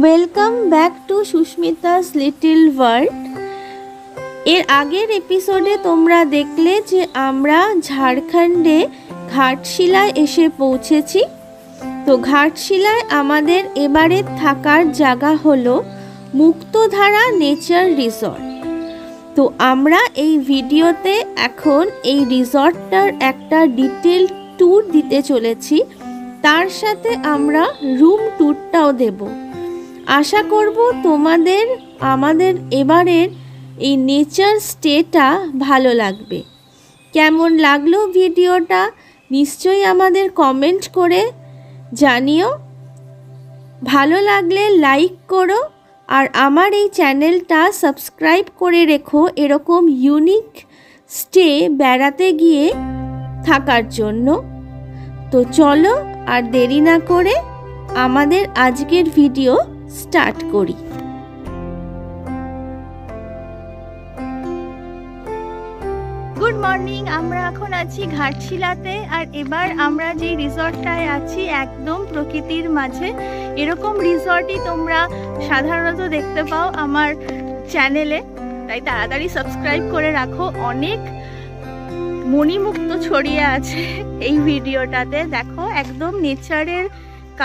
Welcome back to Sushmita's little world. এর আগের এপিসোডে তোমরা দেখলে যে আমরা ঝাড়খণ্ডে ঘাটশিলায় এসে পৌঁছেছি। তো ঘাটশিলায় আমাদের এবারে থাকার জায়গা হলো মুক্তধারা নেচার রিসর্ট। তো আমরা এই ভিডিওতে এখন এই রিসর্টটার একটা ডিটেল ট্যুর দিতে চলেছি, তার সাথে আমরা রুম ট্যুরটাও দেব। আশা করব তোমাদের আমাদের এবারের এই নেচার স্টেটা ভালো লাগবে। কেমন লাগলো ভিডিওটা নিশ্চয়ই আমাদের কমেন্ট করে জানিও। ভালো লাগলে লাইক করো আর আমার এই চ্যানেলটা সাবস্ক্রাইব করে রেখো এরকম ইউনিক স্টে বেড়াতে গিয়ে থাকার জন্য। তো চলো আর দেরি না করে আমাদের আজকের ভিডিও স্টার্ট করি। গুড মর্নিং, আমরা এখন আছি ঘাটশিলাতে। আর এবার আমরা যে রিসর্টটায় আছি একদম প্রকৃতির মাঝে। এরকম রিসর্টই তোমরা সাধারণত দেখতে পাও আমার চ্যানেলে, তাই তাড়াতাড়ি সাবস্ক্রাইব করে রাখো। অনেক মণিমুক্ত ছড়িয়ে আছে এই ভিডিওটাতে। দেখো একদম নেচারের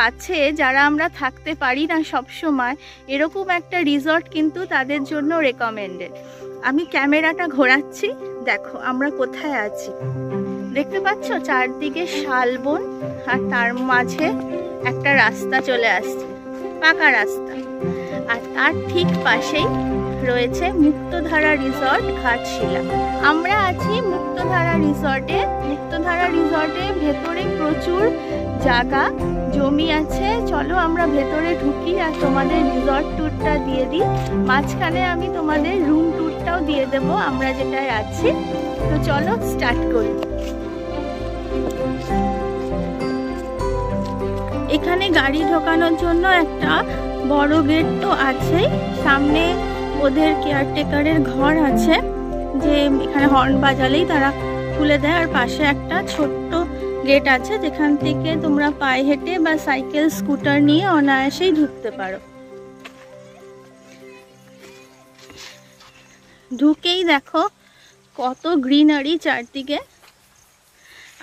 কাছে যারা আমরা থাকতে পারি না সব সময়, এরকম একটা রিসর্ট কিন্তু তাদের জন্য রেকমেন্ডেড। আমি ক্যামেরাটা ঘোরাচ্ছি, দেখো আমরা কোথায় আছি। দেখতে পাচ্ছ চারদিকে শালবন আর তার মাঝে একটা রাস্তা চলে আসছে, পাকা রাস্তা। আর তার ঠিক পাশেই রয়েছে মুক্তধারা রিসর্ট ঘাটশিলা। আমরা আছি মুক্তধারা রিসর্টে। মুক্তধারা রিসর্টে ভেতরে প্রচুর জায়গা জমি আছে। চলো আমরা ভেতরে ঢুকি আর তোমাদের রিসর্ট ট্যুরটা দিয়ে দিই। মাঝখানে আমি তোমাদের রুম ট্যুরটাও দিয়ে দেব আমরা যেটায় আছি। তো চলো স্টার্ট করি। এখানে গাড়ি ঢোকানোর জন্য একটা বড় গেট তো আছে। সামনে ওদের কেয়ারটেকারের ঘর আছে, যে এখানে হর্ন বাজালেই তারা খুলে দেয়। আর পাশে একটা ছোট্ট গেট আছে যেখান থেকে তোমরা পায়ে হেঁটে বা সাইকেল স্কুটার নিয়ে অনায়াসেই ঢুকতে পারো। ঢুকেই দেখো কত গ্রিনারি চারদিকে।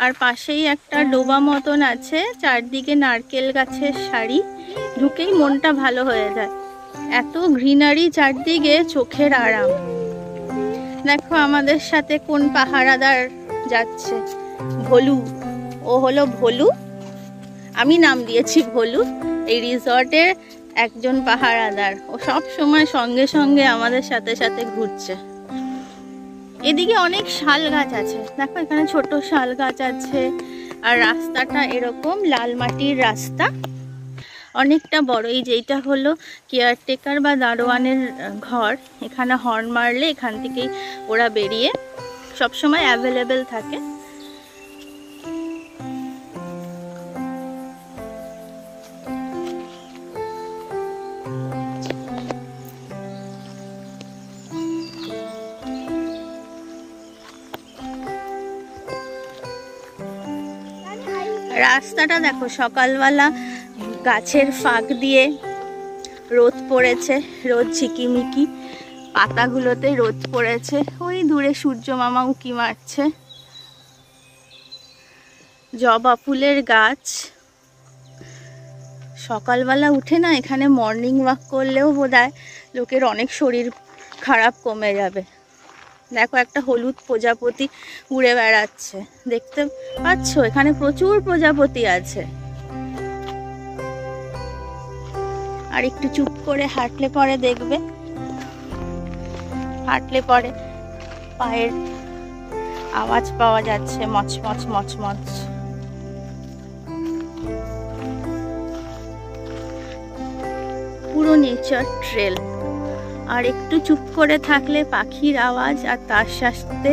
আর পাশেই একটা ডোবা মতন আছে, চারদিকে নারকেল গাছের সারি। ঢুকেই মনটা ভালো হয়ে যায়, এত গ্রিনারি চারদিকে, চোখের আরাম। দেখো আমাদের সাথে কোন পাহারাদার যাচ্ছে, ভোলু। ও হলো ভোলু, আমি নাম দিয়েছি ভোলু। এই রিসর্টের একজন পাহারাদার। ও সব সময় সঙ্গে সঙ্গে আমাদের সাথে সাথে ঘুরছে। এদিকে অনেক শাল গাছ আছে, দেখো এখানে ছোট শাল গাছ আছে। আর রাস্তাটা এরকম লাল মাটির রাস্তা, অনেকটা বড়। এই যেটা হলো কেয়ারটেকার বা দারোয়ানের ঘর। এখানে হর্ন মারলে এখান থেকেই ওরা বেরিয়ে সবসময় অ্যাভেলেবেল থাকে। রাস্তাটা দেখো সকালবেলা গাছের ফাঁক দিয়ে রোদ পড়েছে, রোদ ঝিকিমিকি পাতাগুলোতে রোদ পড়েছে। ওই দূরে সূর্য মামা উঁকি মারছে। জবা ফুলের গাছ। সকালবেলা উঠে না এখানে মর্নিং ওয়াক করলেও বোধহয় লোকের অনেক শরীর খারাপ কমে যাবে। দেখো একটা হলুদ প্রজাপতি উড়ে বেড়াচ্ছে, দেখতে পাচ্ছ? এখানে প্রচুর প্রজাপতি আছে। আর একটু চুপ করে হাঁটলে পরে দেখবে, হাঁটলে পরে পায়ের আওয়াজ পাওয়া যাচ্ছে, মচমচ মচমচ। পুরো নেচার ট্রেল। আর একটু চুপ করে থাকলে পাখির আওয়াজ আর তার সাথে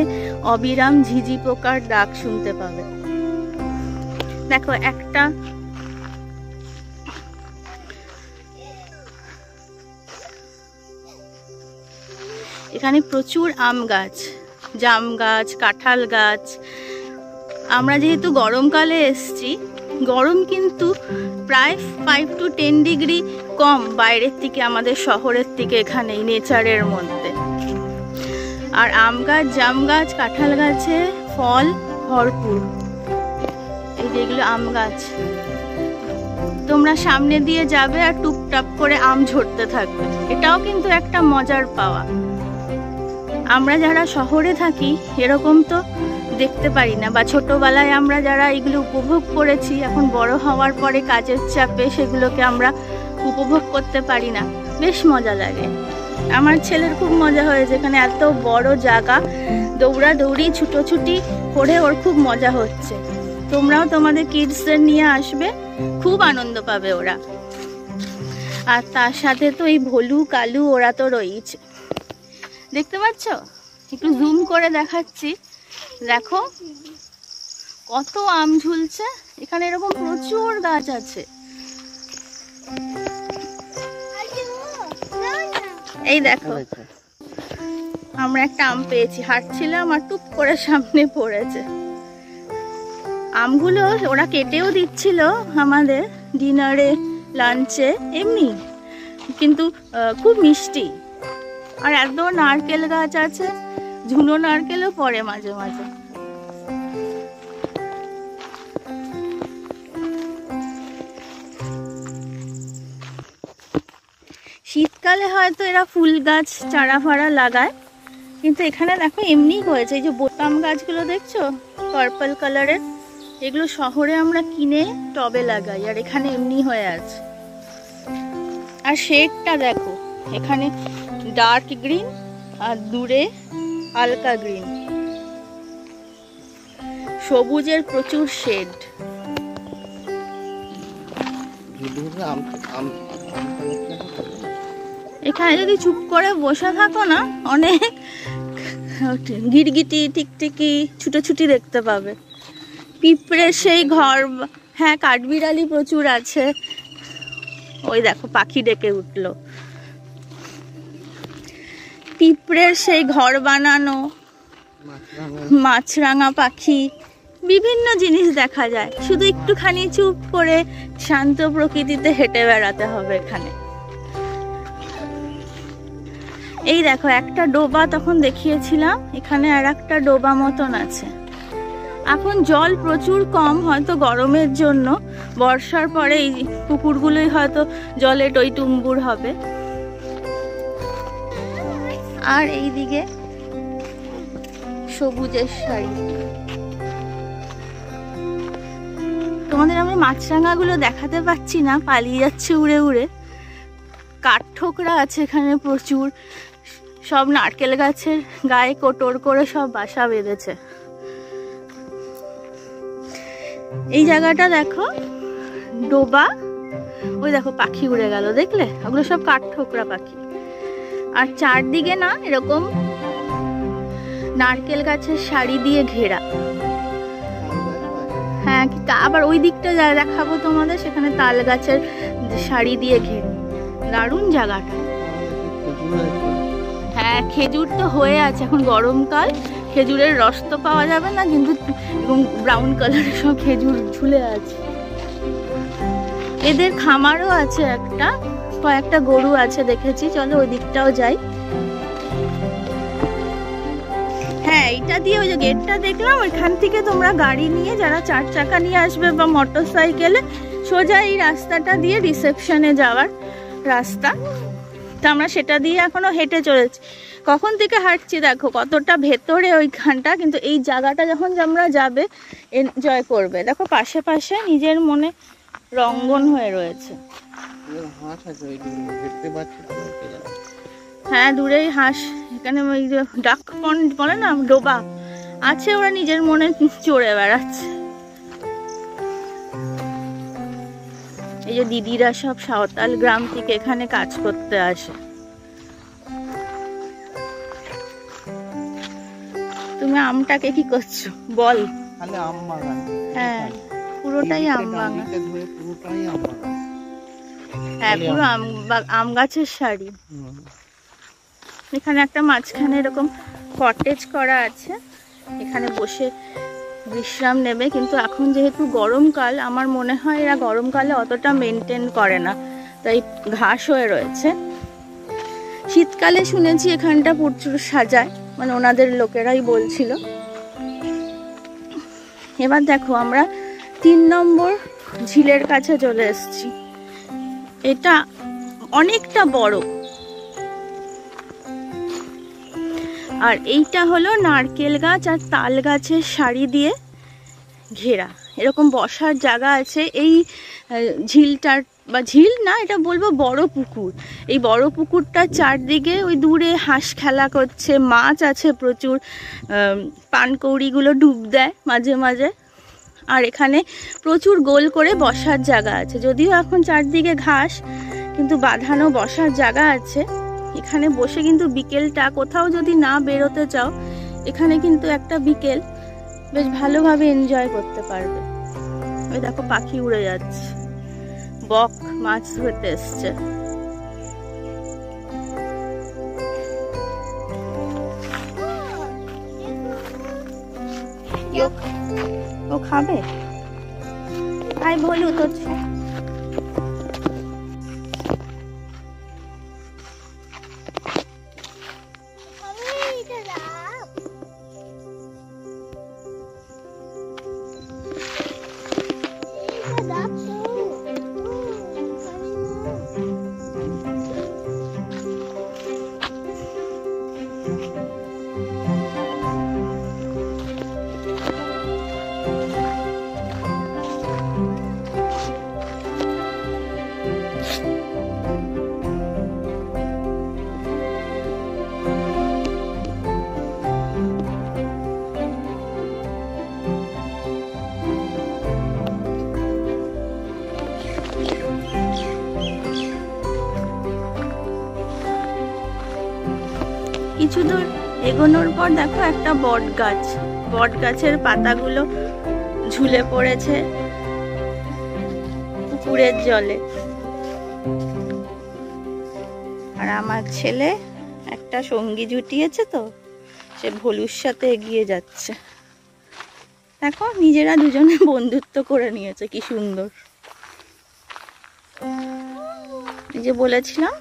অবিরাম ঝিঝি পোকার ডাক শুনতে পাবে। দেখো একটা এখানে প্রচুর আম গাছ, জাম গাছ, কাঁঠাল গাছ। আমরা যেহেতু গরমকালে এসছি, গরম কিন্তু প্রায় 5 to 10 ডিগ্রি কম বাইরের থেকে, আমাদের শহরের থেকে এখানে নেচারের মধ্যে। আর আম গাছ, জাম গাছ, কাঁঠাল গাছে ফল ভরপুর। এই যেগুলো আম গাছ, তোমরা সামনে দিয়ে যাবে আর টুপটাপ করে আম ঝরতে থাকবে। এটাও কিন্তু একটা মজার পাওয়া। আমরা যারা শহরে থাকি এরকম তো দেখতে পারি না, বা ছোটবেলায় আমরা যারা এগুলো উপভোগ করেছি, এখন বড় হওয়ার পরে কাজের চাপে সেগুলোকে আমরা উপভোগ করতে পারি না। বেশ মজা লাগে। আমার ছেলের খুব মজা হয়েছে, এখানে এত বড় জায়গা, দৌড়াদৌড়ি ছুটোছুটি করে ওর খুব মজা হচ্ছে। তোমরাও তোমাদের কিডসদের নিয়ে আসবে, খুব আনন্দ পাবে ওরা। আর তার সাথে তো এই ভলু কালু ওরা তো রয়েছে, দেখতে পাচ্ছ? একটু জুম করে দেখাচ্ছি, দেখো কত আম ঝুলছে এখানে। এরকম প্রচুর গাছ আছে। এই দেখো, আমরা একটা আম পেয়েছি, হাঁটছিলাম আর টুপ করে সামনে পড়েছে। আমগুলো ওরা কেটেও দিচ্ছিল আমাদের ডিনারে, লাঞ্চে, এমনি কিন্তু খুব মিষ্টি। আর একদম নারকেল গাছ আছে, ঝুনো নারকেলও পড়ে মাঝে মাঝে। শীতকালে হয়তো এরা ফুল গাছ চারা ফাড়া লাগায়, কিন্তু এখানে দেখো এমনি হয়েছে। এই যে বোতাম গাছগুলো দেখছো পার্পল কালারের, এগুলো শহরে আমরা কিনে টবে লাগাই, আর এখানে এমনি হয়ে আছে। আর শেডটা দেখো, এখানে ডার্ক গ্রিন আর দূরে হালকা গ্রিন, সবুজের প্রচুর শেড। এখানে যদি চুপ করে বসে থাকো না, অনেক গিরগিটি, টিকটিকি, ছুটোছুটি দেখতে পাবে। পিঁপড়ে সেই ঘর, হ্যাঁ কাঠবিড়ালি প্রচুর আছে। ওই দেখো পাখি ডেকে উঠলো। পিঁপড়ের সেই ঘর বানানো, মাছরাঙা পাখি, বিভিন্ন জিনিস দেখা যায়। শুধু একটুখানি চুপ করে শান্ত প্রকৃতিতে হেঁটে বেড়াতে হবে এখানে। এই দেখো একটা ডোবা তখন দেখিয়েছিলাম, এখানে আর একটা ডোবা মতন আছে। এখন জল প্রচুর কম, হয়তো গরমের জন্য। বর্ষার পরে এই পুকুরগুলোই হয়তো জলে টইটুম্বুর হবে। আর এইদিকে সবুজের শাড়ি। তোমাদের আমি মাছরাঙাগুলো দেখাতে পাচ্ছি না, পালিয়ে যাচ্ছে উড়ে উড়ে। কাঠঠোকরা আছে এখানে প্রচুর, সব নারকেল গাছের গায়ে কোটর করে সব বাসা বেঁধেছে। এই জায়গাটা দেখো ডোবা, ওই দেখো পাখি উড়ে গেল, দেখলে? ওগুলো সব কাঠঠোকরা পাখি। আর চারদিকে না এরকম নারকেল গাছের শাড়ি দিয়ে ঘেরা। হ্যাঁ, আবার ওই দিকটা যা দেখাবো তোমাদের, সেখানে তাল গাছের শাড়ি দিয়ে ঘেরা। দারুণ জায়গাটা। হ্যাঁ, খেজুর তো হয়ে আছে, এখন গরমকাল, খেজুরের রস তো পাওয়া যাবে না, কিন্তু ব্রাউন কালারের সব খেজুর ঝুলে আছে। এদের খামারও আছে একটা, কয়েকটা গরু আছে দেখেছি। চলো ওই দিকটাও যাই। হ্যাঁ, এইটা দিয়ে ওই যে গেটটা দেখলাম, ওইখান থেকে তোমরা গাড়ি নিয়ে, যারা 4 চাকা নিয়ে আসবে বা মোটর সাইকেলে, সোজা এই রাস্তাটা দিয়ে রিসেপশনে যাওয়ার রাস্তা। তা আমরা সেটা দিয়ে এখনো হেঁটে চলেছি। কখন থেকে হাঁটছি দেখো, কতটা ভেতরে ওইখানটা, কিন্তু এই জায়গাটা যখন আমরা যাবে এনজয় করবে। দেখো পাশে পাশে নিজের মনে রঙ্গন হয়ে রয়েছে। হ্যাঁ, দূরেই হাঁস, এখানে ওই যে ডাক পন্ড বলে না, ডোবা আছে, ওরা নিজের মনে চড়ে বেড়াচ্ছে। এই যে দিদিরা সব সাঁওতাল গ্রাম থেকে এখানে কাজ করতে আসে। তুমি আমটাকে কি করছো বল? হ্যাঁ, পুরোটাই আম বাগান। হ্যাঁ, পুরো আম গাছের শাড়ি। এখানে একটা মাঝখানে এরকম কটেজ করা আছে, এখানে বসে বিশ্রাম নেবে। কিন্তু এখন যেহেতু গরমকাল, আমার মনে হয় এরা গরমকালে অতটা মেনটেন করে না, তাই ঘাস হয়ে রয়েছে। শীতকালে শুনেছি এখানটা প্রচুর সাজায়, মানে ওনাদের লোকেরাই বলছিল। এবার দেখো আমরা 3 নম্বর ঝিলের কাছে চলে এসেছি। এটা অনেকটা বড়, আর এইটা হলো নারকেল গাছ আর তাল গাছের সারি দিয়ে ঘেরা। এরকম বসার জায়গা আছে এই ঝিলটার, বা ঝিল না এটা বলবো বড় পুকুর। এই বড় পুকুরটার চারদিকে ওই দূরে হাঁস খেলা করছে, মাছ আছে প্রচুর, পানকৌড়িগুলো ডুব দেয় মাঝে মাঝে। আর এখানে প্রচুর গোল করে বসার জায়গা আছে, যদিও এখন চারদিকে ঘাস, কিন্তু বাঁধানো বসার জায়গা আছে। এখানে বসে কিন্তু বিকেলটা, কোথাও যদি না বেরোতে চাও, এখানে কিন্তু একটা বিকেল বেশ ভালোভাবে এনজয় করতে পারবে। ওই দেখো পাখি উড়ে যাচ্ছে, বক মাছ ধরতে এসছে। ও খাবে? আই বলু তো কিছু দূর এগোনোর পর দেখো একটা বট গাছ, বট গাছের পাতাগুলো ঝুলে পড়েছে পুকুরের জলে। আর আমার ছেলে একটা সঙ্গী জুটিয়েছে, তো সে ভলুর সাথে এগিয়ে যাচ্ছে। দেখো নিজেরা দুজনে বন্ধুত্ব করে নিয়েছে, কি সুন্দর। এই যে বলেছিলাম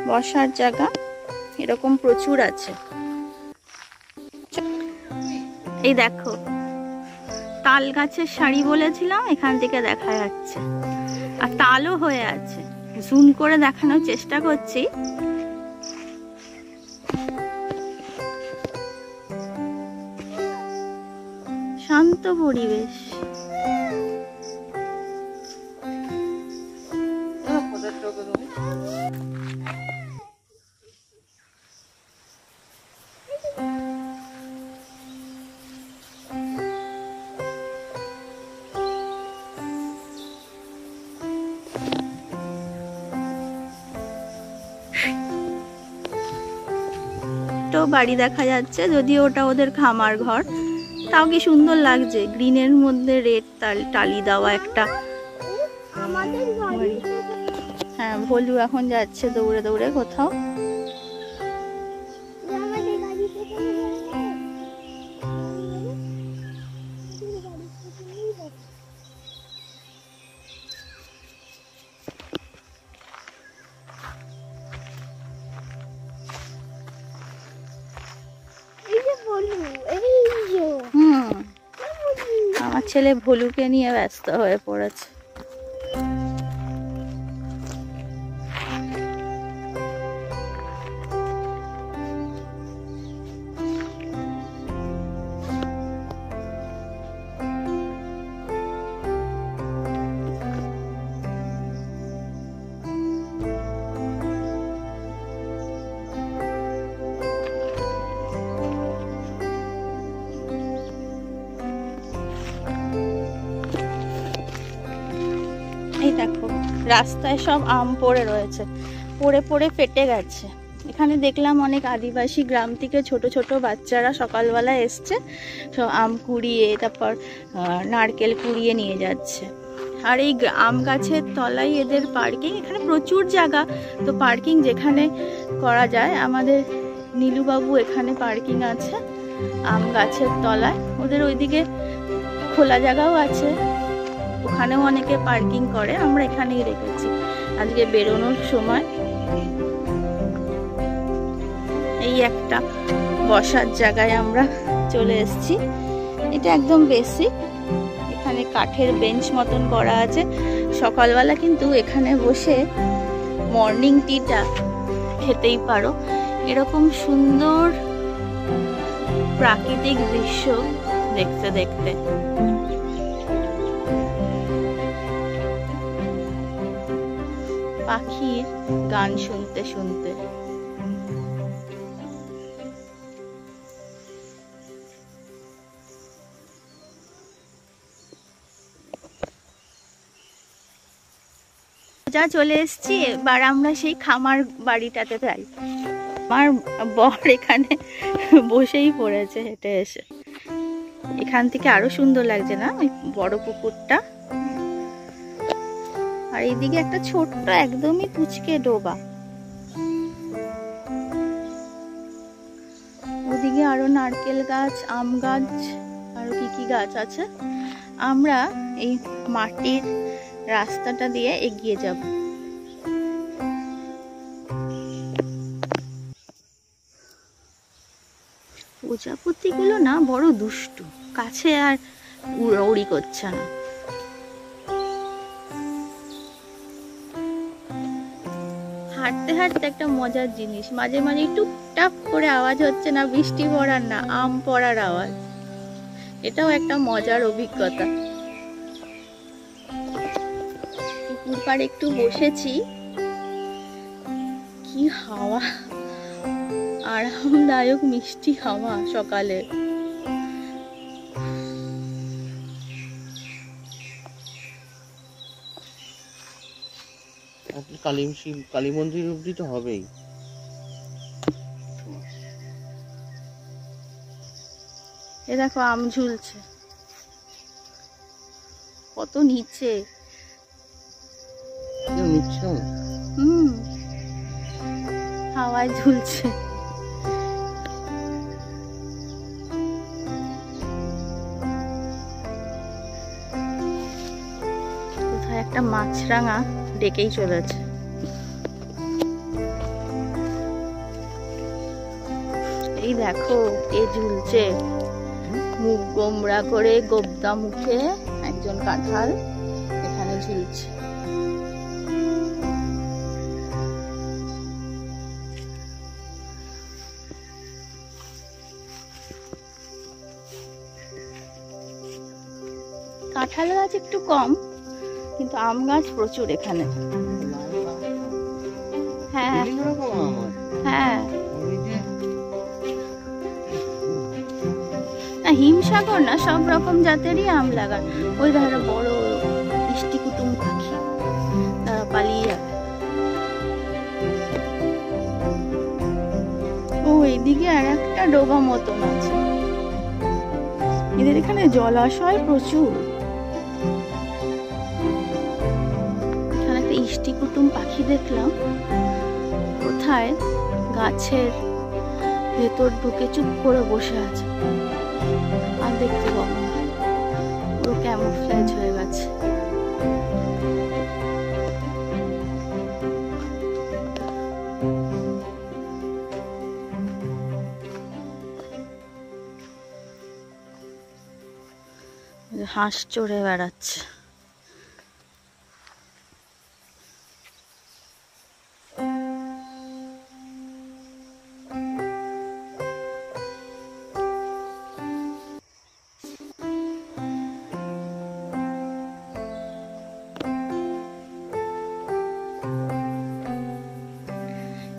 বসার জায়গা এরকম প্রচুর আছে। এই দেখো তাল গাছের সারি বলেছিলাম, এখান থেকে দেখা যাচ্ছে, আর তালও হয়ে আছে। জুম করে দেখানোর চেষ্টা করছি। শান্ত পরিবেশ। বাড়ি দেখা যাচ্ছে, যদিও ওটা ওদের খামার ঘর, তাও কি সুন্দর লাগছে। গ্রিনের মধ্যে রেড টালি দেওয়া একটা। হ্যাঁ, ভলু এখন যাচ্ছে দৌড়ে দৌড়ে কোথাও। আমার ছেলে ভলুকে নিয়ে ব্যস্ত হয়ে পড়েছে। এই দেখো রাস্তায় সব আম পড়ে রয়েছে, পড়ে পড়ে ফেটে গেছে। এখানে দেখলাম অনেক আদিবাসী গ্রাম থেকে ছোট ছোট বাচ্চারা সকালবেলা এসছে, সব আম কুড়িয়ে তারপর নারকেল কুড়িয়ে নিয়ে যাচ্ছে। আর এই আম গাছের তলায় এদের পার্কিং, এখানে প্রচুর জায়গা, তো পার্কিং যেখানে করা যায়। আমাদের নীলুবাবু এখানে পার্কিং আছে আম গাছের তলায়। ওদের ওইদিকে খোলা জায়গাও আছে, ওখানেও অনেকে পার্কিং করে, আমরা এখানেই রেখেছি আজকে বেরোনোর সময়। এই একটা বসার জায়গায় আমরা চলে এসেছি, এটা একদম বেসিক। এখানে কাঠের বেঞ্চ মতন করা আছে, সকালবেলা কিন্তু এখানে বসে মর্নিং টিটা খেতেই পারো। এরকম সুন্দর প্রাকৃতিক দৃশ্য দেখতে দেখতে পাখির গান শুনতে শুনতে যা চলে এসেছি। এবার আমরা সেই খামার বাড়িটাতে যাই। আমার বর এখানে বসেই পড়েছে হেঁটে এসে। এখান থেকে আরো সুন্দর লাগছে না ওই বড় পুকুরটা, আর এইদিকে একটা ছোট্ট একদমই পুচকে ডোবা, ওদিকে আরো নারকেল গাছ, আম গাছ, আরো কি কি গাছ আছে। আমরা এই মাটির রাস্তাটা দিয়ে এগিয়ে যাব। প্রজাপতিগুলো না বড় দুষ্টু, কাছে আর উড়াউড়ি করছে না। হাঁটতে হাঁটতে একটা মজার জিনিস, মাঝে মাঝে টুকটাক করে আওয়াজ হচ্ছে না বৃষ্টি পড়ার না আম পড়ার আওয়াজ, এটাও একটা মজার অভিজ্ঞতা। পুকুর পাড়ে একটু বসেছি, কি হাওয়া, আরামদায়ক মিষ্টি হাওয়া সকালে। কালী মন্দির অব্দি তো হবেই। এ দেখো আম ঝুলছে কত নিচে। হাওয়ায় ঝুলছে। কোথায় একটা মাছরাঙা ডেকেই চলেছে। এই দেখো কে ঝুলছে, মুখ গোমড়া করে গোবদা মুখে একজন কাঁঠাল এখানে ঝুলছে। কাঁঠাল গাছ একটু কম, কিন্তু আম গাছ প্রচুর এখানে। হ্যাঁ হ্যাঁ, না হিমসাগর না, সব রকম জাতেরই আম লাগান। ওই ধারে বড় মিষ্টি কুটুম পাখি, তারা পালিয়ে যাবে। ও এইদিকে আর একটা ডোবা মতন আছে, এদের এখানে জলাশয় প্রচুর। এখানে একটা ইষ্টি কুটুম পাখি দেখলাম, কোথায় গাছের ভেতর ঢুকে চুপ করে বসে আছে, আর দেখতে পাবো না, পুরো ক্যামোফ্লেজ হয়ে গেছে। হাঁস চড়ে বেড়াচ্ছে।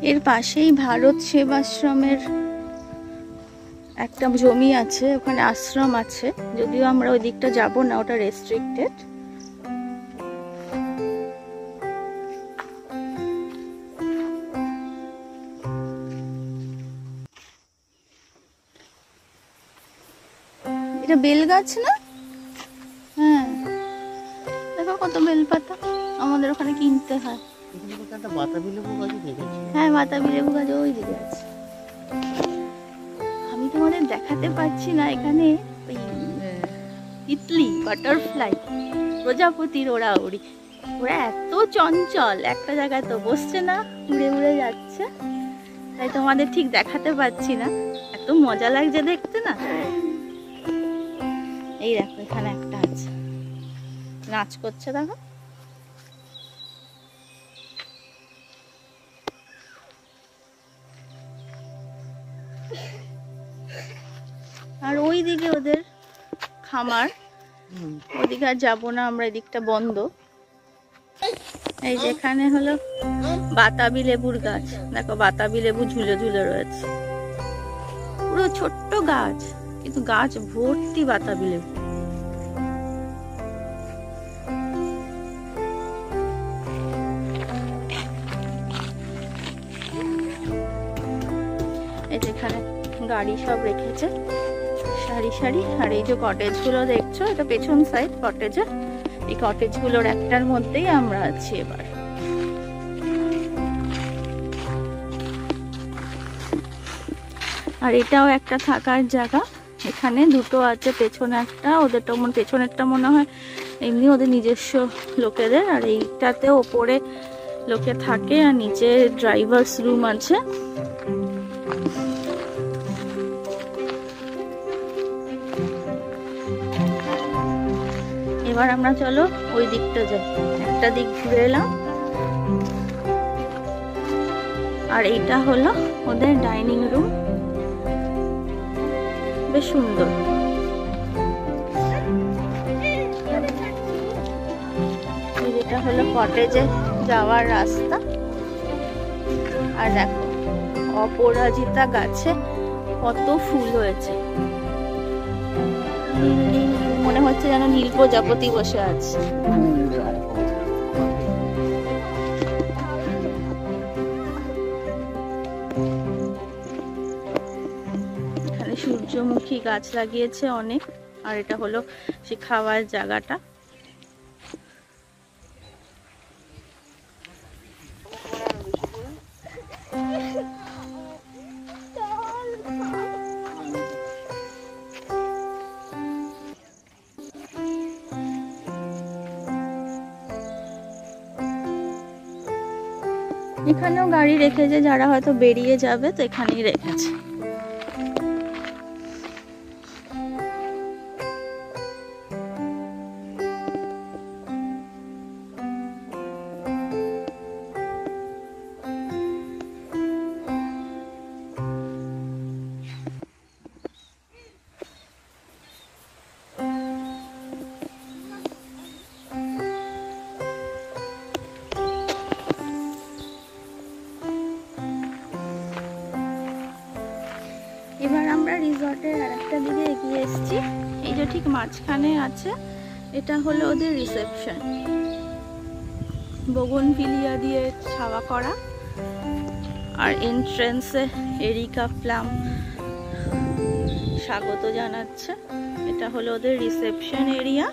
এর পাশেই ভারত সেবাশ্রমের একটা জমি আছে, ওখানে আশ্রম আছে, যদিও আমরা ওই দিকটা যাব না, ওটা রেস্ট্রিক্টেড। এটা বেল গাছ না? হ্যাঁ দেখো কত বেল পাতা, আমাদের ওখানে কিনতে হয়। হ্যাঁ বাতাবি লেবু গাছ ওই দিকে আছে, আমি তোমাদের দেখাতে পারছি না। এখানে ওই তিতলি, বাটারফ্লাই, প্রজাপতির ওড়াউড়ি। ওরা এত চঞ্চল, একটা জায়গায় তো বসছে না, উড়ে উড়ে যাচ্ছে। তাই তোমাদের ঠিক দেখাতে পারছি না, এত মজা লাগছে দেখতে না। এই দেখো এখানে একটা আছে, নাচ করছে দেখো। আর ওই দিকে ওদের খামার, ওদিকে আর যাবো না আমরা, এদিকটা বন্ধ। এই যেখানে হলো বাতাবি লেবুর গাছ, দেখো বাতাবি লেবু ঝুলে ঝুলে রয়েছে। পুরো ছোট্ট গাছ, কিন্তু গাছ ভর্তি বাতাবি লেবু। এই যেখানে গাড়ি সব রেখেছে সারি সারি। আর এই যে কটেজ গুলো দেখছো, এটা পেছন সাইড কটেজে। এই কটেজ গুলোর একটার মধ্যেই আমরা আছি এবার। আর এটাও একটা থাকার জায়গা, এখানে দুটো আছে, পেছনে একটা, ওদেরটা পেছনেরটা মনে হয় এমনি ওদের নিজস্ব লোকেদের। আর এইটাতে ওপরে লোকে থাকে, আর নিচে ড্রাইভার্স রুম আছে। এবার আমরা চলো ওই দিকটা যাই, একটা দিক ঘুরে এলাম। আর এইটা হলো ওদের ডাইনিং রুম, বেশ সুন্দর। এটা হলো কটেজে যাওয়ার রাস্তা। আর দেখো অপরাজিতা গাছে কত ফুল হয়েছে, মনে হচ্ছে যেন নীল প্রজাপতি বসে আছে। এখানে সূর্যমুখী গাছ লাগিয়েছে অনেক। আর এটা হলো সে খাওয়ার জায়গাটা। এখানেও গাড়ি রেখেছে, যারা হয়তো বেরিয়ে যাবে তো এখানেই রেখেছে। এবার আমরা রিসর্টের আরেকটা দিকে এগিয়ে এসেছি। এই যে ঠিক মাঝখানে আছে, এটা হলো ওদের রিসেপশন। বোগনভিলিয়া দিয়ে ছাওয়া করা। আর এন্ট্রান্সে এরিকা প্লাম স্বাগত জানাচ্ছে। এটা হলো ওদের reception area.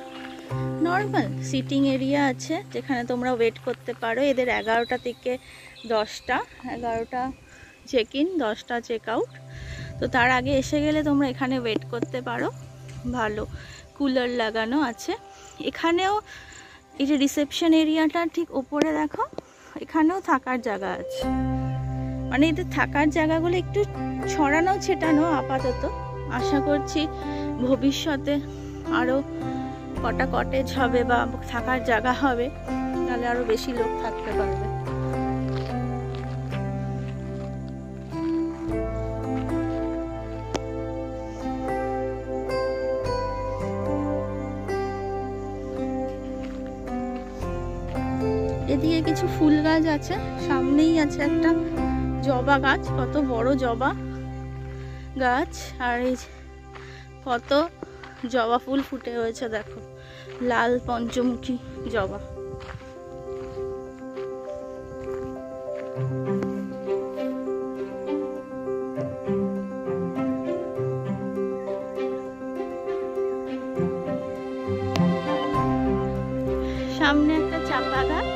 Normal sitting area আছে, যেখানে তোমরা ওয়েট করতে পারো। এদের 11টা থেকে 10টা, 11টা চেক ইন, 10টা চেক আউট। তো তার আগে এসে গেলে তোমরা এখানে ওয়েট করতে পারো। ভালো কুলার লাগানো আছে এখানেও। এই যে রিসেপশন এরিয়াটা ঠিক ওপরে দেখো, এখানেও থাকার জায়গা আছে। মানে এদের থাকার জায়গাগুলো একটু ছড়ানো ছেটানো আপাতত। আশা করছি ভবিষ্যতে আরও কটা কটেজ হবে বা থাকার জায়গা হবে, তাহলে আরও বেশি লোক থাকতে পারবে। এদিকে কিছু ফুল গাছ আছে, সামনেই আছে একটা জবা গাছ, কত বড় জবা গাছ। আর এই কত জবা ফুল ফুটে হয়েছে দেখো, লাল পঞ্চমুখী জবা। সামনে একটা চাপা গাছ,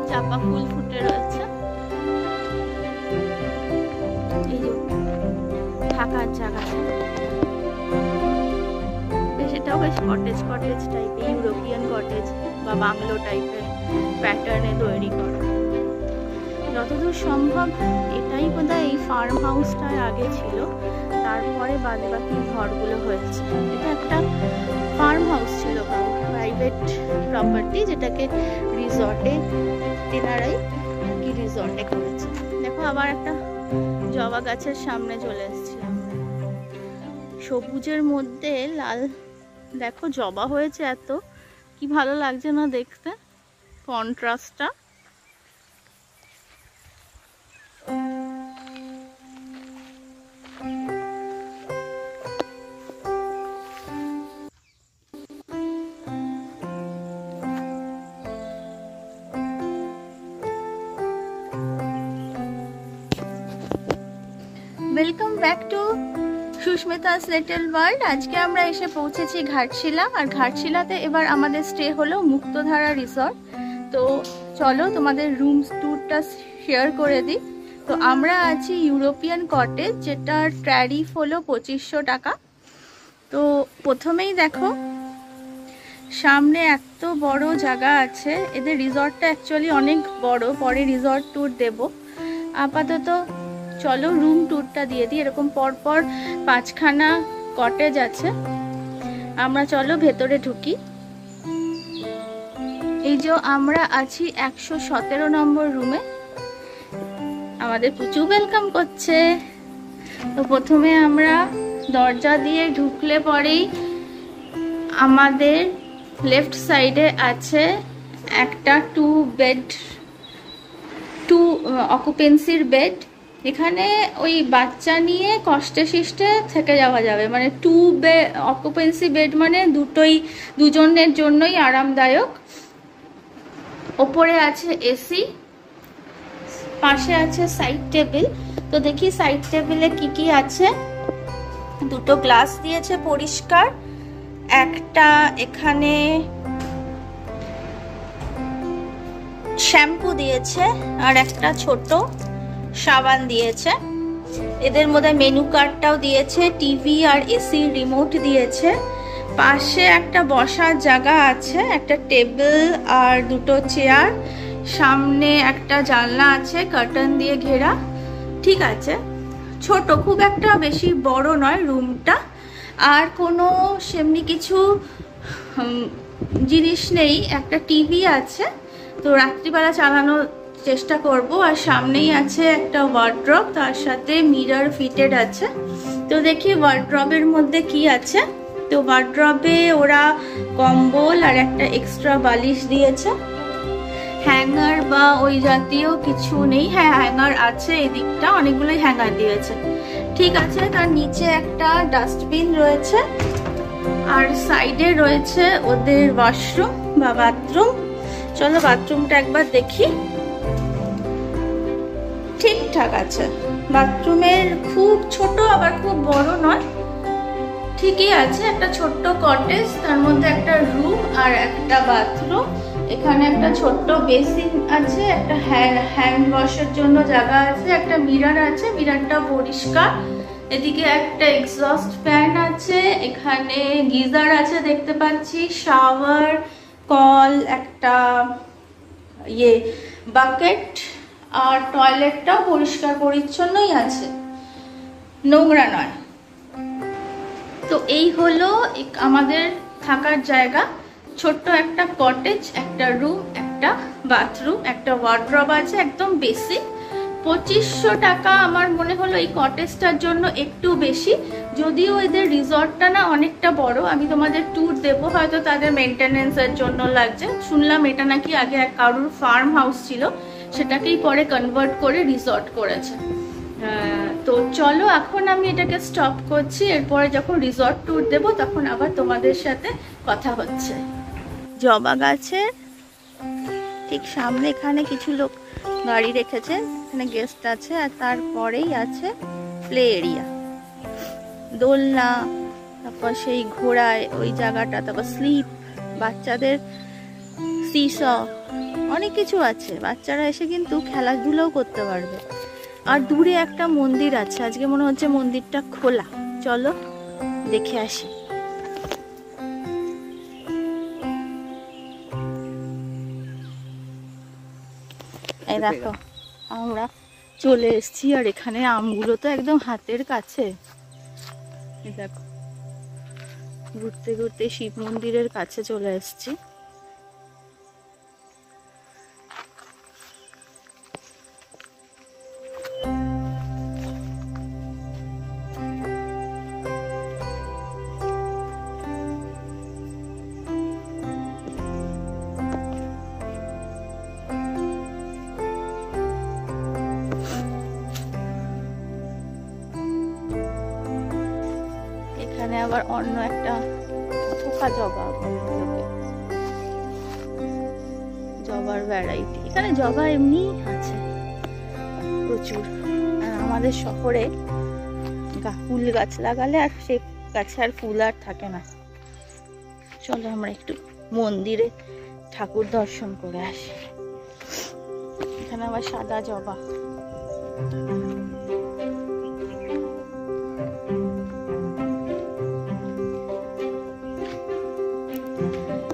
চাপা ফুল ফুটে রয়েছে। এই যে থাকার জায়গা। বেশ কটেজ কটেজ টাইপের, ইউরোপিয়ান কটেজ বা বাংলো টাইপের প্যাটার্নে তৈরি করা। যতদূর সম্ভব এটাই বোধহয় এই ফার্ম হাউসটার আগে ছিল, তারপরে বাদে বাকি ঘরগুলো হয়েছে। এটা একটা ফার্ম হাউস ছিল, প্রাইভেট প্রপার্টি, যেটাকে রিসর্টে তেনারাই কি রিসর্টে করেছে। দেখো আবার একটা জবা গাছের সামনে চলে এসেছি আমরা। সবুজের মধ্যে লাল, দেখো জবা হয়েছে, এত কি ভালো লাগছে না দেখতে, কন্ট্রাস্টটা। Welcome back to Sushmita's little world. আজকে আমরা এসে পৌঁছেছি ঘাটশিলা, আর ঘাটশিলাতে এবার আমাদের স্টে হলো মুক্তধারা রিসর্ট। তো চলো তোমাদের রুম ট্যুরটা শেয়ার করে দিই। তো আমরা আছি ইউরোপিয়ান কটেজ, যেটার ট্যারিফ হলো 2500 টাকা। তো প্রথমেই দেখো সামনে এত বড় জায়গা আছে, এদের রিসর্টটা অ্যাকচুয়ালি অনেক বড়, পরে রিসর্ট ট্যুর দেব। আপাতত চলো রুম ট্যুরটা দিয়ে দিই। এরকম পরপর 5খানা কটেজ আছে, আমরা চলো ভেতরে ঢুকি। এই যে আমরা আছি 117 নম্বর রুমে, আমাদের পুচু ওয়েলকাম করছে। তো প্রথমে আমরা দরজা দিয়ে ঢুকলে পরেই আমাদের লেফট সাইডে আছে একটা 2 অকুপেন্সির বেড। এখানে ওই বাচ্চা নিয়ে কষ্টে শিষ্টে থেকে যাওয়া যাবে, মানে 2 অকুপেন্সি বেড মানে দুজনের জন্যই আরামদায়ক। ওপরে আছে এসি, পাশে আছে সাইড টেবিল। তো দেখি সাইড টেবিলে কি কি আছে। 2টো গ্লাস দিয়েছে পরিষ্কার, একটা এখানে শ্যাম্পু দিয়েছে, আর একটা ছোট সাবান দিয়েছে। এদের মধ্যে মেনু কার্ডটাও দিয়েছে, টিভি আর এসি রিমোট দিয়েছে। পাশে একটা বসার জায়গা আছে, একটা টেবিল আর 2টো চেয়ার। সামনে একটা জানলা আছে কার্টেন দিয়ে ঘেরা। ঠিক আছে, ছোট, খুব একটা বেশি বড় নয় রুমটা। আর কোনো সেমনি কিছু জিনিস নেই। একটা টিভি আছে, তো রাত্রিবেলা চালানোর চেষ্টা করব। আর সামনেই আছে একটা ওয়ার্ড্রব, তার সাথে মিরর ফিটেড আছে। তো দেখি ওয়ার্ড্রবের মধ্যে কি আছে। তো ওয়ার্ড্রবে ওরা কম্বল আর একটা এক্সট্রা বালিশ দিয়েছে। হ্যাঙ্গার বা ওই জাতীয় কিছু নেই। হ্যাঁ, হ্যাঙ্গার আছে, এই দিকটা অনেকগুলোই হ্যাঙ্গার দিয়েছে। ঠিক আছে, তার নিচে একটা ডাস্টবিন রয়েছে, আর সাইডে রয়েছে ওদের ওয়াশরুম বা বাথরুম। চলো বাথরুমটা একবার দেখি। ঠিকঠাক আছে, বাথরুমের খুব ছোট আবার খুব বড় নয়, ঠিকই আছে। একটা ছোট্ট কটেজ, তার মধ্যে একটা রুম আর একটা বাথরুম। এখানে একটা ছোট্ট বেসিন আছে, একটা হ্যান্ড ওয়াশের জন্য জায়গা আছে, একটা মিরর আছে, মিররটা পরিষ্কার। এদিকে একটা এক্সস্ট ফ্যান আছে, এখানে গিজার আছে দেখতে পাচ্ছি, শাওয়ার, কল, একটা বাকেট, আর টয়লেটটাও পরিষ্কার পরিচ্ছন্নই আছে, নোংরা নয়। তো এই হলো আমাদের থাকার জায়গা। ছোট্ট একটা কটেজ, একটা রুম, একটা বাথরুম, একটা ওয়ার্ড্রব আছে, একদম বেসিক। 2500 টাকা আমার মনে হলো এই কটেজটার জন্য একটু বেশি, যদিও এদের রিসর্টটা না অনেকটা বড়। আমি তোমাদের ট্যুর দেবো, হয়তো তাদের মেনটেনেন্সের জন্য লাগছে। শুনলাম এটা নাকি আগে এক কারুর ফার্ম হাউস ছিল, সেটাকেই পরে কনভার্ট করে রিসর্ট করেছে। তো চলো এখন আমি এটাকে স্টপ করছি, এরপরে যখন রিসর্ট ট্যুর দেবো তখন আবার তোমাদের সাথে কথা হচ্ছে। জবা গাছের ঠিক সামনে এখানে কিছু লোক গাড়ি রেখেছে, এখানে গেস্ট আছে, আর তারপরেই আছে প্লে এরিয়া, দোলনা, তারপর সেই ঘোড়ায় ওই জায়গাটা, তারপর স্লিপ, বাচ্চাদের সিস, অনেক কিছু আছে। বাচ্চারা এসে কিন্তু খেলাধুলাও করতে পারবে। আর দূরে একটা মন্দির আছে, আজকে মনে হচ্ছে মন্দিরটা খোলা। চলো দেখে আসি। এই দেখো আমরা চলে এসেছি, আর এখানে আমগুলো তো একদম হাতের কাছে। এই দেখো ঘুরতে ঘুরতে শিব মন্দিরের কাছে চলে এসেছি। এখানে আবার অন্য একটা থোকা জবা, জবার ভ্যারাইটি। এখানে জবা এমনি আছে প্রচুর। আর আমাদের শহরে ফুল গাছ লাগালে আর সে গাছে আর ফুল আর থাকে না। চলো আমরা একটু মন্দিরে ঠাকুর দর্শন করে আসি। এখানে আবার সাদা জবা।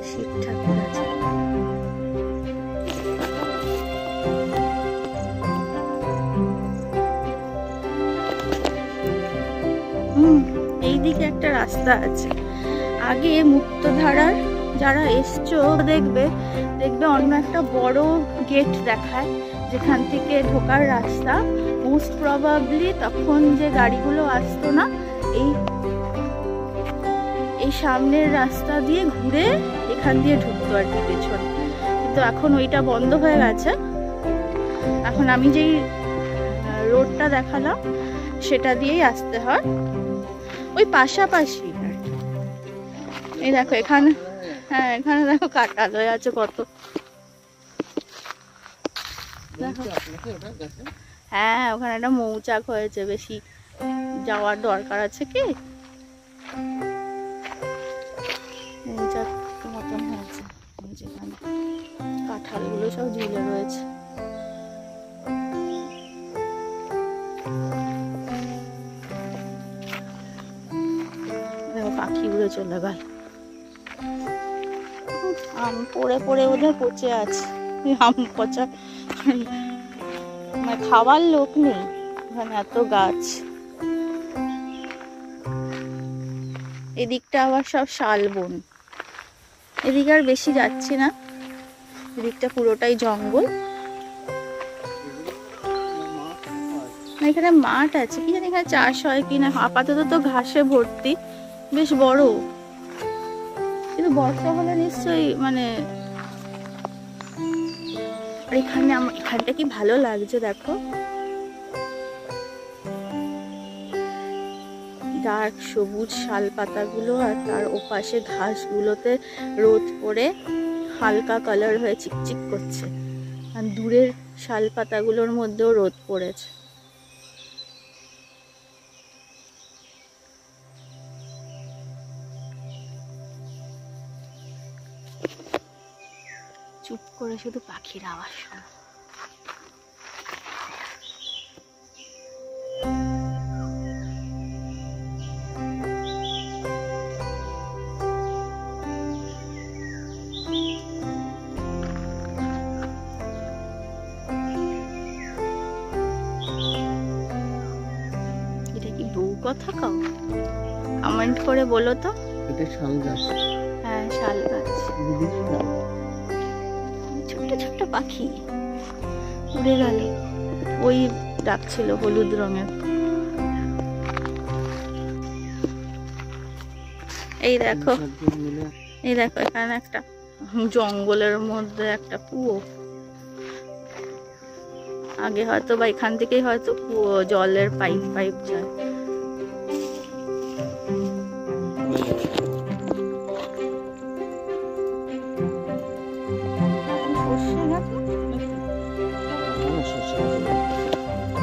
শিব ঠাকুর আছে। এইদিকে একটা রাস্তা আছে। আগে মুক্তধারার যারা এসছো দেখবে অন্য একটা বড় গেট দেখায়, যেখান থেকে ঢোকার রাস্তা। মোস্ট প্রবাবলি তখন যে গাড়িগুলো আসতো না, এই সামনের রাস্তা দিয়ে ঘুরে এখান দিয়ে ঢুকতো আর কি পেছন। কিন্তু এখন ওইটা বন্ধ হয়ে গেছে। এখন আমি যেই রোডটা দেখালাম সেটা দিয়েই আসতে হয়, ওই পাশাপাশি। এই দেখো এখানে, হ্যাঁ এখানে দেখো কাঁঠাল হয়ে আছে কত। হ্যাঁ ওখানে একটা মৌচাক হয়েছে, বেশি যাওয়ার দরকার আছে কি? মৌচাক মতন হয়েছে, যেখানে কাঁঠালগুলো সব ঝুলে রয়েছে। দেখো পাখি উড়ে চলে গেল। আম পড়ে পড়ে বোধহয় পচে আছে। আম পচা, মানে খাওয়ার লোক নেই ওখানে, এত গাছ। এদিকটা আবার সব শালবন। এদিকে আর বেশি যাচ্ছি না, এদিকটা পুরোটাই জঙ্গল। এখানে মাঠ আছে, কি জানি এখানে চাষ হয় কিনা। আপাতত তো ঘাসে ভর্তি, বেশ বড়। কিন্তু বর্ষা হলে নিশ্চয়ই মানে এখানে এখানটা কি ভালো লাগছে দেখো, ডার্ক সবুজ শাল পাতাগুলো, আর তার ওপাশে ঘাসগুলোতে রোদ পড়ে হালকা কালার হয়ে চিকচিক করছে। আর দূরের শাল পাতাগুলোর মধ্যেও রোদ পড়েছে। চুপ করে শুধু পাখির আওয়াজ শোনো। এটা কি বউ কথা কাও? কমেন্ট করে বলো তো। এটা শাল গাছ। হ্যাঁ শাল গাছ। ছোট্ট ছোট্ট পাখি উড়ে গেল। ওই ডাকছিল হলুদ রঙের। এই দেখো এখানে একটা জঙ্গলের মধ্যে একটা কুয়ো। আগে হয়তো বা এখান থেকেই হয়তো কুয়ো, জলের পাইপ যায়।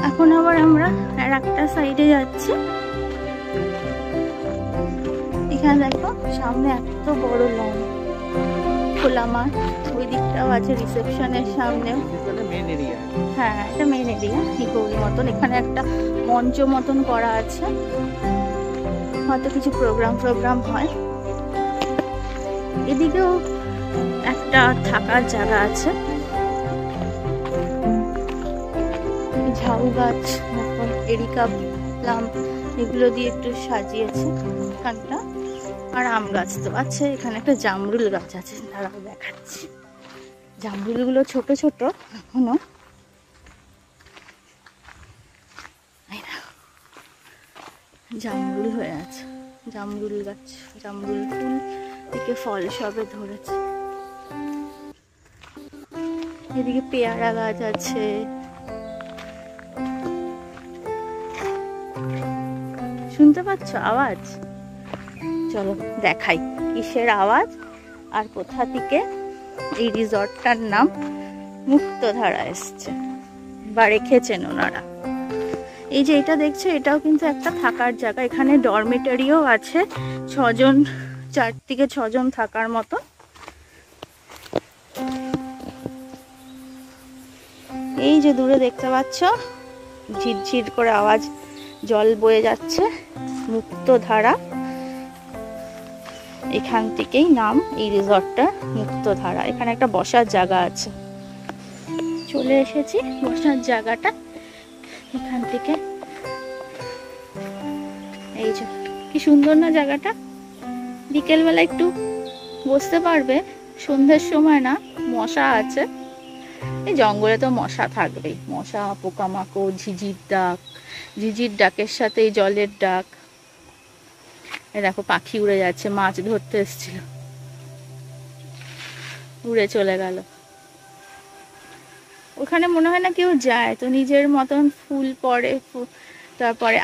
এখন আবার আমরা আর একটা সাইডে যাচ্ছি। এখানে দেখো সামনে এত বড় লন, খোলা মাঠ। ওই দিকটাও আছে রিসেপশনের সামনে। হ্যাঁ এটা মেন এরিয়া, ইকোর মতন। এখানে একটা মঞ্চ মতন করা আছে, হয়তো কিছু প্রোগ্রাম হয়। এদিকেও একটা থাকার জায়গা আছে। ঝাউ গাছ, এখন এরিকা প্লাম এগুলো দিয়ে একটু সাজিয়েছে এখানটা। আর আম গাছ তো আছে, এখানে একটা জামরুল গাছ আছে, দাঁড়াও দেখাচ্ছি। জামরুলগুলো ছোট ছোট এখনো, জামরুল হয়ে আছে, জামরুল গাছ, জামরুল ফুল থেকে ফল সবে ধরেছে। এদিকে পেয়ারা গাছ আছে, শুনতে পাচ্ছ আওয়াজ? চলো দেখাই কিসের আওয়াজ আর কোথা থেকে এই রিসর্টটার নাম মুক্তধারা এসছে বা রেখেছেন ওনারা। এই যে এটা দেখছো, এটাও কিন্তু একটা থাকার জায়গা, এখানে ডরমিটরিও আছে, 6 জন, 4 থেকে 6 জন থাকার মতো। এই যে দূরে দেখতে পাচ্ছ ঝিরঝির করে আওয়াজ, জল বয়ে যাচ্ছে, মুক্তধারা। এখান থেকেই নাম এই রিসর্টটা মুক্তধারা। এখানে একটা বসার জায়গা আছে, চলে এসেছি বসার জায়গাটা। এখান থেকে এই যে কি সুন্দর না জায়গাটা, বিকেলবেলা একটু বসতে পারবে, সন্ধ্যের সময় না। মশা আছে, এই জঙ্গলে তো মশা থাকবেই, মশা, পোকামাকড়, ঝিঝির ডাক, ঝিঝির ডাকের সাথে এই জলের ডাক। এই দেখো পাখি উড়ে যাচ্ছে, মাছ ধরতে এসেছিল, উড়ে চলে গেল। ওখানে মনে হয় না কেউ যায়, তো নিজের মতন ফুল পড়ে, তারপরে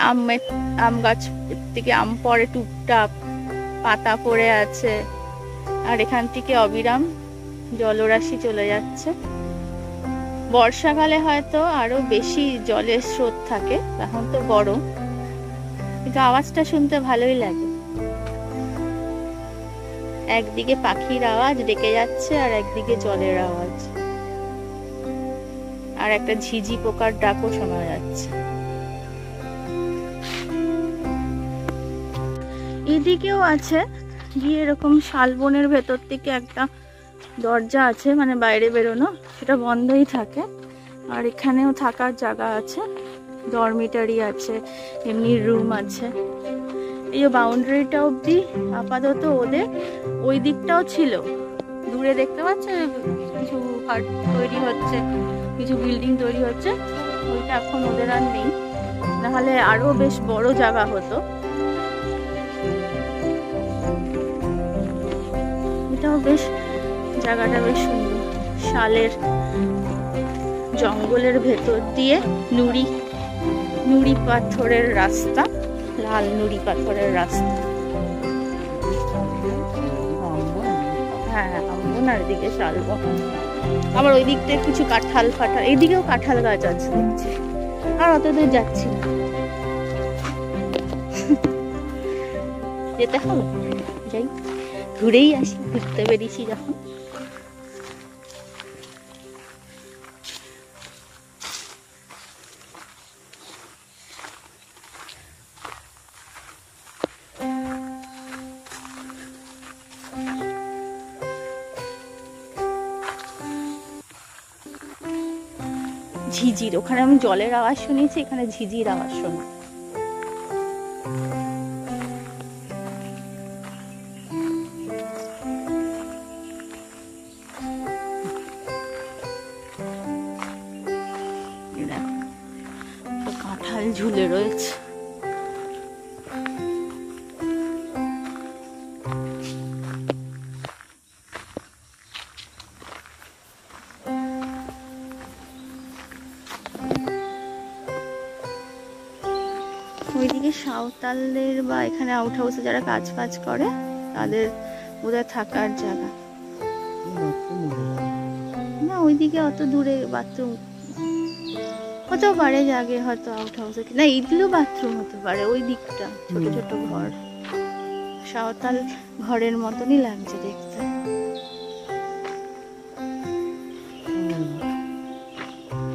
আম গাছ থেকে আম পড়ে টুকটাক, পাতা পড়ে আছে, আর এখান থেকে অবিরাম জলরাশি চলে যাচ্ছে। বর্ষাকালে হয়তো আরো বেশি জলের স্রোত থাকে, এখন তো গরম, কিন্তু আওয়াজটা শুনতে ভালোই লাগে। একদিকে পাখির আওয়াজ ডেকে যাচ্ছে, আর একদিকে জলের আওয়াজ, আর একটা ঝিঝি পোকার ডাকও শোনা যাচ্ছে। এদিকেও আছে, গিয়ে এরকম শালবনের ভেতর থেকে একটা দরজা আছে, মানে বাইরে বেরোনো, সেটা বন্ধই থাকে। আর এখানেও থাকার জায়গা আছে, ডরমিটারি আছে, এমনি রুম আছে। এই বাউন্ডারিটা অবধি আপাতত ওদের, ওই দিকটাও ছিল, দূরে দেখতে পাচ্ছ কিছু হাট তৈরি হচ্ছে, কিছু বিল্ডিং তৈরি হচ্ছে, ওইটা এখন ওদের আর নেই, নাহলে আরো বেশ বড় জায়গা হতো। এটাও বেশ, জায়গাটা বেশ সুন্দর, শালের জঙ্গলের ভেতর দিয়ে নুড়ি পাথরের রাস্তা, লাল নুড়ি পাথরের রাস্তা। হ্যাঁ, আমবনার দিকে শালবন, আবার ওই দিকটা কিছু কাঁঠাল ফাঠাল, এইদিকেও কাঁঠাল গাছ আছে দেখছি। আর অত দূর যাচ্ছি না, যেতে হবে, যাই ঘুরেই আসি, ঘুরতে বেরিয়েছি যখন। ঝিঝির, ওখানে আমি জলের আওয়াজ শুনেছি, এখানে ঝিঝির আওয়াজ শোনা। কাঁঠাল ঝুলে রয়েছে। ওইদিকে সাঁওতালদের বা এখানে আউট হাউসে যারা কাজ ফাজ করে তাদের বোধহয় থাকার জায়গা না, ওইদিকে অত দূরে বাথরুম হতেও পারে, আগে হয়তো আউট হাউসে না, এইগুলো বাথরুম হতে পারে। ওই দিকটা ছোট ছোট ঘর, সাঁওতাল ঘরের মতনই লাগছে দেখতে।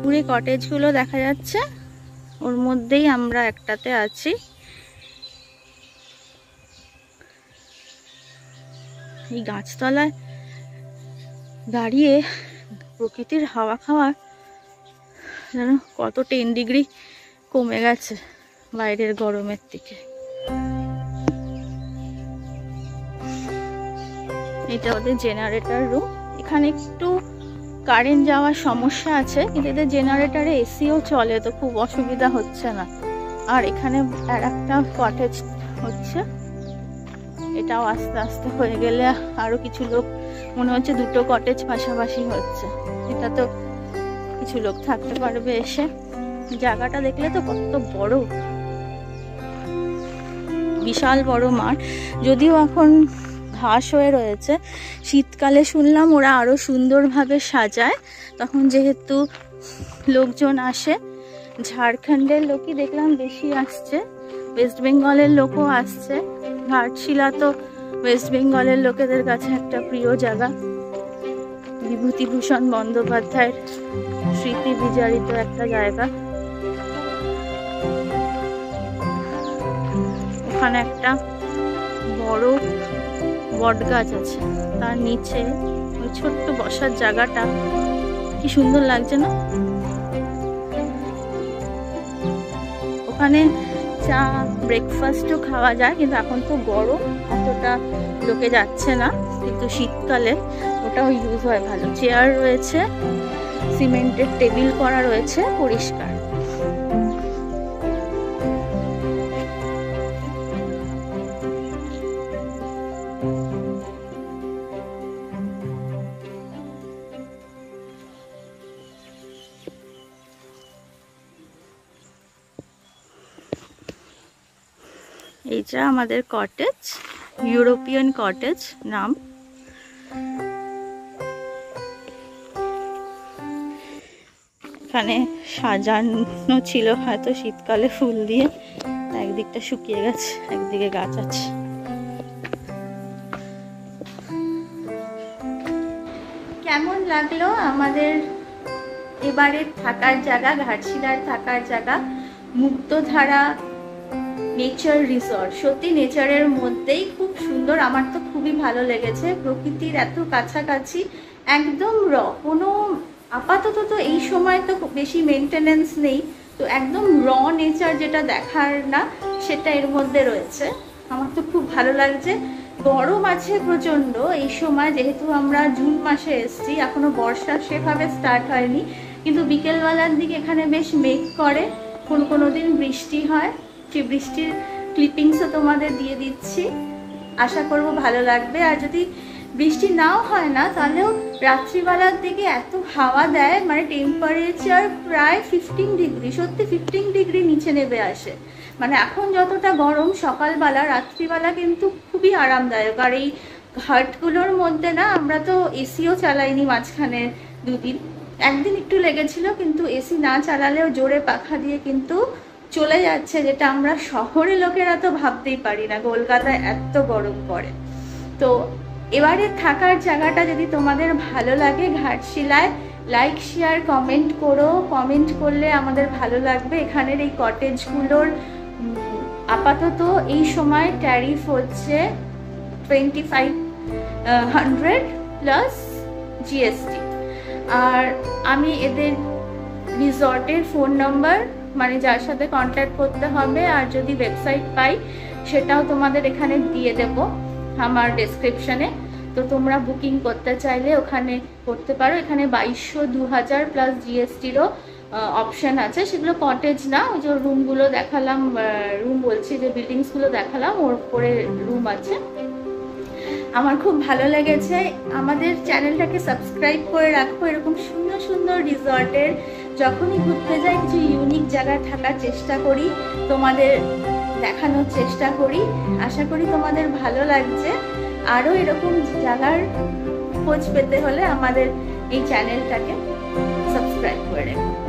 দূরে কটেজ গুলো দেখা যাচ্ছে, ওর মধ্যেই আমরা একটাতে আছি। এই গাছতলায় দাঁড়িয়ে প্রকৃতির হাওয়া খাওয়ার জানো কত 10 ডিগ্রি কমে গেছে বাইরের গরমের থেকে। এটা ওদের জেনারেটর রুম। এখানে একটু কারেন্ট যাওয়ার সমস্যা আছে, কিন্তু এদের জেনারেটরে এসিও চলে, তো খুব অসুবিধা হচ্ছে না। আর এখানে আর একটা কটেজ হচ্ছে, এটাও আস্তে আস্তে হয়ে গেলে আরো কিছু লোক, মনে হচ্ছে 2টো কটেজ পাশাপাশি হচ্ছে। এটা তো কিছু লোক থাকতে পারবে এসে। জায়গাটা দেখলে তো কত বড়, বিশাল বড় মাঠ। যদিও এখন ঘাস হয়ে রয়েছে, শীতকালে শুনলাম ওরা আরো সুন্দরভাবে সাজায়, তখন যেহেতু লোকজন আসে। ঝাড়খণ্ডের লোকই দেখলাম বেশি আসছে, ওয়েস্ট বেঙ্গলের লোকও আসছে। ঘাটশিলা তো ওয়েস্ট বেঙ্গলের লোকেদের কাছে একটা প্রিয় জায়গা, বিভূতিভূষণ বন্দ্যোপাধ্যায়ের স্মৃতি বিজড়িত একটা জায়গা। ওখানে একটা বড় বট গাছ আছে, তার নিচে ওই ছোট্ট বসার জায়গাটা কি সুন্দর লাগছে না? ওখানে চা ব্রেকফাস্টও খাওয়া যায়, কিন্তু এখন তো গরম, অতটা লোকে যাচ্ছে না, কিন্তু শীতকালে ওটাও ইউজ হয় ভালো। চেয়ার রয়েছে, সিমেন্টের টেবিল করা রয়েছে, পরিষ্কার। এইটা আমাদের কটেজ, ইউরোপিয়ান কটেজ নাম। এখানে সাজানো ছিল হয়তো শীতকালে ফুল দিয়ে, একদিকটা শুকিয়ে গেছে, একদিকে গাছ আছে। কেমন লাগলো আমাদের এবারের থাকার জায়গা, ঘাটশিলার থাকার জায়গা, মুক্তধারা নেচার রিসর্ট। সত্যি নেচারের মধ্যেই খুব সুন্দর, আমার তো খুবই ভালো লেগেছে। প্রকৃতির এত কাছাকাছি, একদম কোনো আপাতত তো এই সময় তো বেশি মেনটেনেন্স নেই, তো একদম নেচার যেটা দেখার না সেটা এর মধ্যে রয়েছে। আমার তো খুব ভালো লাগছে। গরম আছে প্রচণ্ড এই সময়, যেহেতু আমরা জুন মাসে এসেছি, এখনো বর্ষা সেভাবে স্টার্ট হয়নি, কিন্তু বিকেলবেলার দিকে এখানে বেশ মেঘ করে, কোনো দিন বৃষ্টি হয়। সেই বৃষ্টির ক্লিপিংসও তোমাদের দিয়ে দিচ্ছি, আশা করব ভালো লাগবে। আর যদি বৃষ্টি নাও হয় না, তাহলেও রাত্রিবেলার দিকে এত হাওয়া দেয়, মানে টেম্পারেচার প্রায় 15 ডিগ্রি, সত্যি 15 ডিগ্রি নিচে নেমে আসে। মানে এখন যতটা গরম সকালবেলা, রাত্রিবেলা কিন্তু খুবই আরামদায়ক। আর এই ঘাটগুলোর মধ্যে না, আমরা তো এসিও চালাইনি মাঝখানে 2 দিন, একদিন একটু লেগেছিল, কিন্তু এসি না চালালেও জোরে পাখা দিয়ে কিন্তু চলে যাচ্ছে, যেটা আমরা শহরের লোকেরা তো ভাবতেই পারি না, কলকাতায় এত গরম পড়ে। তো এবারে থাকার জায়গাটা যদি তোমাদের ভালো লাগে ঘাটশিলায়, লাইক শেয়ার কমেন্ট করো। কমেন্ট করলে আমাদের ভালো লাগবে। এখানের এই কটেজগুলোর আপাতত এই সময় ট্যারিফ হচ্ছে 2500 প্লাস জিএসটি। আর আমি এদের রিসর্টের ফোন নাম্বার, মানে যার সাথে কন্ট্যাক্ট করতে হবে, আর যদি ওয়েবসাইট পাই সেটাও তোমাদের এখানে দিয়ে দেব আমার ডেসক্রিপশনে। তো তোমরা বুকিং করতে চাইলে ওখানে করতে পারো। এখানে 2200, 2000 প্লাস জিএসটিরও অপশান আছে। সেগুলো কটেজ না, ওই যে রুমগুলো দেখালাম, রুম বলছি যে বিল্ডিংসগুলো দেখালাম, ওর উপরে রুম আছে। আমার খুব ভালো লেগেছে। আমাদের চ্যানেলটাকে সাবস্ক্রাইব করে রাখো। এরকম সুন্দর সুন্দর রিসর্টের যখনই ঘুরতে যাই কিছু ইউনিক জায়গায় থাকার চেষ্টা করি, তোমাদের দেখানোর চেষ্টা করি। আশা করি তোমাদের ভালো লাগছে। আরও এরকম জায়গার খোঁজ পেতে হলে আমাদের এই চ্যানেলটাকে সাবস্ক্রাইব করে রাখো।